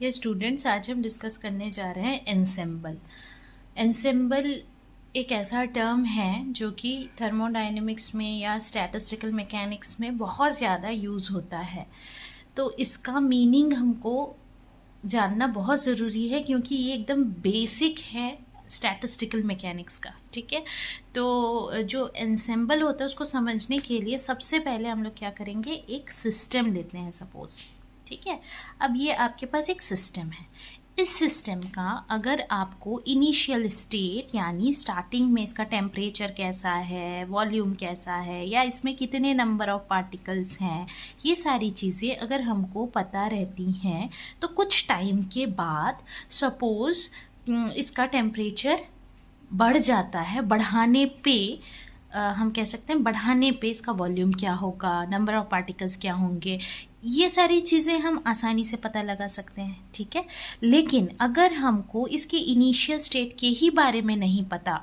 ये स्टूडेंट्स, आज हम डिस्कस करने जा रहे हैं एंसेम्बल। एंसेम्बल एक ऐसा टर्म है जो कि थर्मोडायनेमिक्स में या स्टैटिस्टिकल मैकेनिक्स में बहुत ज़्यादा यूज़ होता है। तो इसका मीनिंग हमको जानना बहुत ज़रूरी है क्योंकि ये एकदम बेसिक है स्टैटिस्टिकल मैकेनिक्स का। ठीक है, तो जो एंसेम्बल होता है उसको समझने के लिए सबसे पहले हम लोग क्या करेंगे, एक सिस्टम लेते हैं सपोज़। ठीक है, अब ये आपके पास एक सिस्टम है। इस सिस्टम का अगर आपको इनिशियल स्टेट यानी स्टार्टिंग में इसका टेम्परेचर कैसा है, वॉल्यूम कैसा है, या इसमें कितने नंबर ऑफ पार्टिकल्स हैं, ये सारी चीज़ें अगर हमको पता रहती हैं तो कुछ टाइम के बाद सपोज़ इसका टेम्परेचर बढ़ जाता है, बढ़ाने पे हम कह सकते हैं बढ़ाने पे इसका वॉल्यूम क्या होगा, नंबर ऑफ पार्टिकल्स क्या होंगे, ये सारी चीज़ें हम आसानी से पता लगा सकते हैं। ठीक है, लेकिन अगर हमको इसके इनिशियल स्टेट के ही बारे में नहीं पता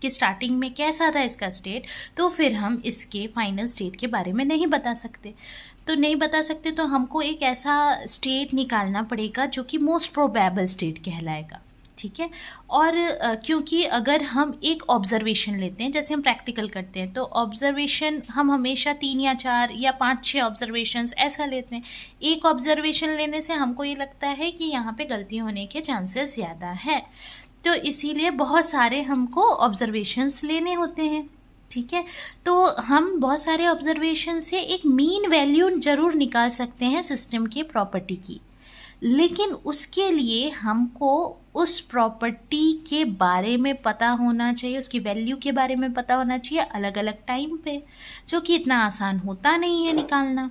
कि स्टार्टिंग में कैसा था इसका स्टेट, तो फिर हम इसके फाइनल स्टेट के बारे में नहीं बता सकते। तो हमको एक ऐसा स्टेट निकालना पड़ेगा जो कि मोस्ट प्रोबेबल स्टेट कहलाएगा। ठीक है, और क्योंकि अगर हम एक ऑब्जर्वेशन लेते हैं, जैसे हम प्रैक्टिकल करते हैं, तो ऑब्जर्वेशन हम हमेशा 3 या 4 या 5-6 ऑब्जर्वेशंस ऐसा लेते हैं। एक ऑब्जर्वेशन लेने से हमको ये लगता है कि यहाँ पे गलती होने के चांसेस ज़्यादा हैं, तो इसीलिए बहुत सारे हमको ऑब्जर्वेशंस लेने होते हैं। ठीक है, तो हम बहुत सारे ऑब्जर्वेशन से एक मीन वैल्यू ज़रूर निकाल सकते हैं सिस्टम की प्रॉपर्टी की, लेकिन उसके लिए हमको उस प्रॉपर्टी के बारे में पता होना चाहिए, उसकी वैल्यू के बारे में पता होना चाहिए अलग अलग टाइम पे, जो कि इतना आसान होता नहीं है निकालना।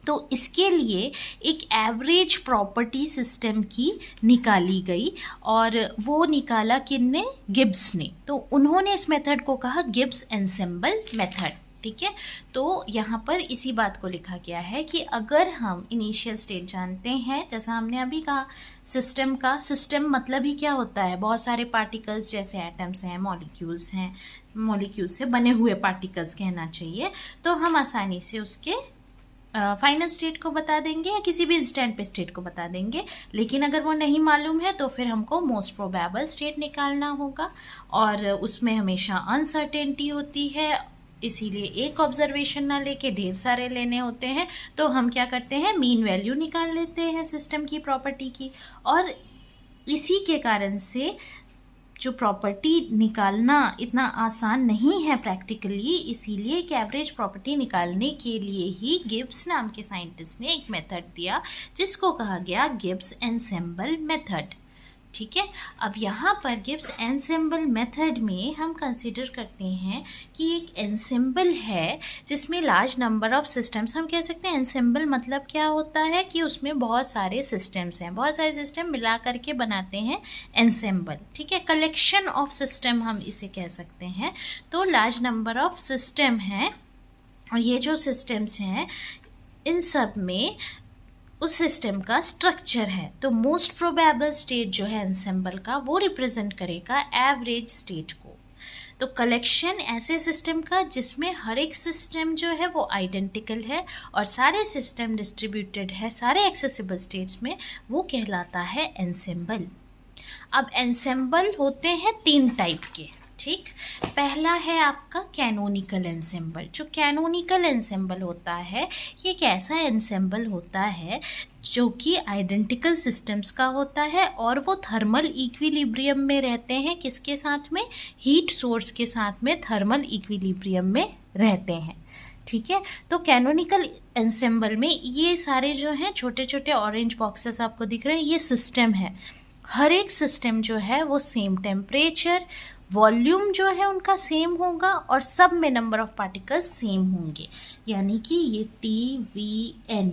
तो इसके लिए एक एवरेज प्रॉपर्टी सिस्टम की निकाली गई, और वो निकाला किसने, गिब्स ने। तो उन्होंने इस मेथड को कहा गिब्स एंसेम्बल मेथड। ठीक है, तो यहाँ पर इसी बात को लिखा गया है कि अगर हम इनिशियल स्टेट जानते हैं, जैसा हमने अभी कहा, सिस्टम मतलब ही क्या होता है, बहुत सारे पार्टिकल्स जैसे एटम्स हैं, मॉलिक्यूल्स से बने हुए पार्टिकल्स कहना चाहिए, तो हम आसानी से उसके फाइनल स्टेट को बता देंगे या किसी भी इंस्टेंट पे स्टेट को बता देंगे। लेकिन अगर वो नहीं मालूम है तो फिर हमको मोस्ट प्रोबेबल स्टेट निकालना होगा, और उसमें हमेशा अनसर्टेनिटी होती है, इसीलिए एक ऑब्जर्वेशन ना लेके ढेर सारे लेने होते हैं। तो हम क्या करते हैं, मीन वैल्यू निकाल लेते हैं सिस्टम की प्रॉपर्टी की, और इसी के कारण से जो प्रॉपर्टी निकालना इतना आसान नहीं है प्रैक्टिकली, इसीलिए एक एवरेज प्रॉपर्टी निकालने के लिए ही गिब्स नाम के साइंटिस्ट ने एक मेथड दिया जिसको कहा गया गिब्स एंसेम्बल मेथड। ठीक है, अब यहाँ पर गिब्स एंसेम्बल मेथड में हम कंसीडर करते हैं कि एक एंसेम्बल है जिसमें लार्ज नंबर ऑफ सिस्टम्स, हम कह सकते हैं एंसेम्बल मतलब क्या होता है कि उसमें बहुत सारे सिस्टम्स हैं, बहुत सारे सिस्टम मिला करके बनाते हैं एंसेम्बल। ठीक है, कलेक्शन ऑफ सिस्टम हम इसे कह सकते हैं। तो लार्ज नंबर ऑफ सिस्टम हैं, और ये जो सिस्टम्स हैं इन सब में उस सिस्टम का स्ट्रक्चर है। तो मोस्ट प्रोबेबल स्टेट जो है एंसेम्बल का, वो रिप्रेजेंट करेगा एवरेज स्टेट को। तो कलेक्शन ऐसे सिस्टम का जिसमें हर एक सिस्टम जो है वो आइडेंटिकल है और सारे सिस्टम डिस्ट्रीब्यूटेड है सारे एक्सेसिबल स्टेट्स में, वो कहलाता है एंसेम्बल। अब एंसेम्बल होते हैं 3 टाइप के। ठीक, पहला है आपका कैनोनिकल एंसेम्बल। जो कैनोनिकल एंसेम्बल होता है, ये एक ऐसा एंसेम्बल होता है जो कि आइडेंटिकल सिस्टम्स का होता है, और वो थर्मल इक्विलिब्रियम में रहते हैं, किसके साथ में, हीट सोर्स के साथ में थर्मल इक्विलिब्रियम में रहते हैं। ठीक है, तो कैनोनिकल एंसेम्बल में ये सारे जो हैं छोटे छोटे ऑरेंज बॉक्सेस आपको दिख रहे हैं, ये सिस्टम है। हर एक सिस्टम जो है वो सेम टेम्परेचर, वॉल्यूम जो है उनका सेम होगा, और सब में नंबर ऑफ पार्टिकल्स सेम होंगे, यानी कि ये TVN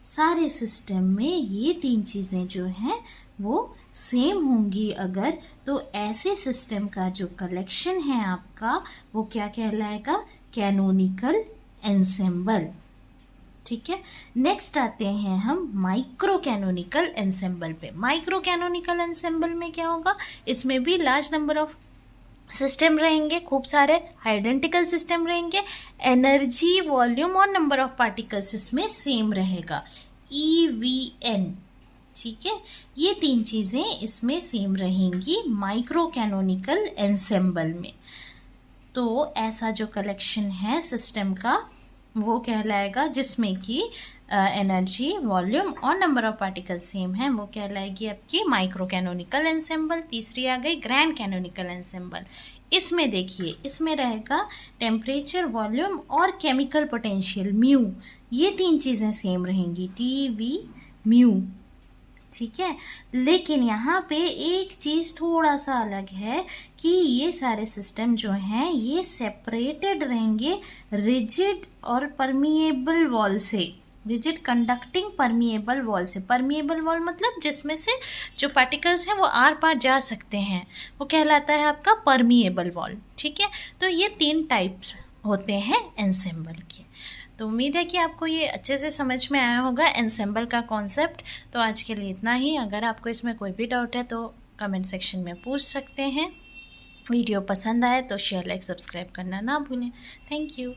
सारे सिस्टम में ये 3 चीज़ें जो हैं वो सेम होंगी। अगर तो ऐसे सिस्टम का जो कलेक्शन है आपका, वो क्या कहलाएगा, कैनोनिकल एंसेम्बल। ठीक है, नेक्स्ट आते हैं हम माइक्रो कैनोनिकल एंसेम्बल पे। माइक्रो कैनोनिकल एंसेम्बल में क्या होगा, इसमें भी लार्ज नंबर ऑफ सिस्टम रहेंगे, खूब सारे आइडेंटिकल सिस्टम रहेंगे, एनर्जी, वॉल्यूम और नंबर ऑफ पार्टिकल्स इसमें सेम रहेगा, EVN। ठीक है, ये 3 चीज़ें इसमें सेम रहेंगी माइक्रो कैनोनिकल एंसेम्बल में। तो ऐसा जो कलेक्शन है सिस्टम का वो कहलाएगा, जिसमें कि एनर्जी, वॉल्यूम और नंबर ऑफ पार्टिकल सेम है, वो कहलाएगी आपकी माइक्रो कैनोनिकल एंसेम्बल। तीसरी आ गई ग्रैंड कैनोनिकल एंसेम्बल। इसमें देखिए, इसमें रहेगा टेम्परेचर, वॉल्यूम और केमिकल पोटेंशियल म्यू, ये 3 चीज़ें सेम रहेंगी, टी वी म्यू, ठीक है। लेकिन यहाँ पे एक चीज़ थोड़ा सा अलग है कि ये सारे सिस्टम जो हैं ये सेपरेटेड रहेंगे रिजिड और परमिएबल वॉल से, रिजिड कंडक्टिंग परमिएबल वॉल से। परमिएबल वॉल मतलब जिसमें से जो पार्टिकल्स हैं वो आर पार जा सकते हैं, वो कहलाता है आपका परमिएबल वॉल, ठीक है। तो ये 3 टाइप्स होते हैं एंसेम्बल के। तो उम्मीद है कि आपको ये अच्छे से समझ में आया होगा एंसेम्बल का कॉन्सेप्ट। तो आज के लिए इतना ही। अगर आपको इसमें कोई भी डाउट है तो कमेंट सेक्शन में पूछ सकते हैं। वीडियो पसंद आए तो शेयर, लाइक, सब्सक्राइब करना ना भूलें। Thank you.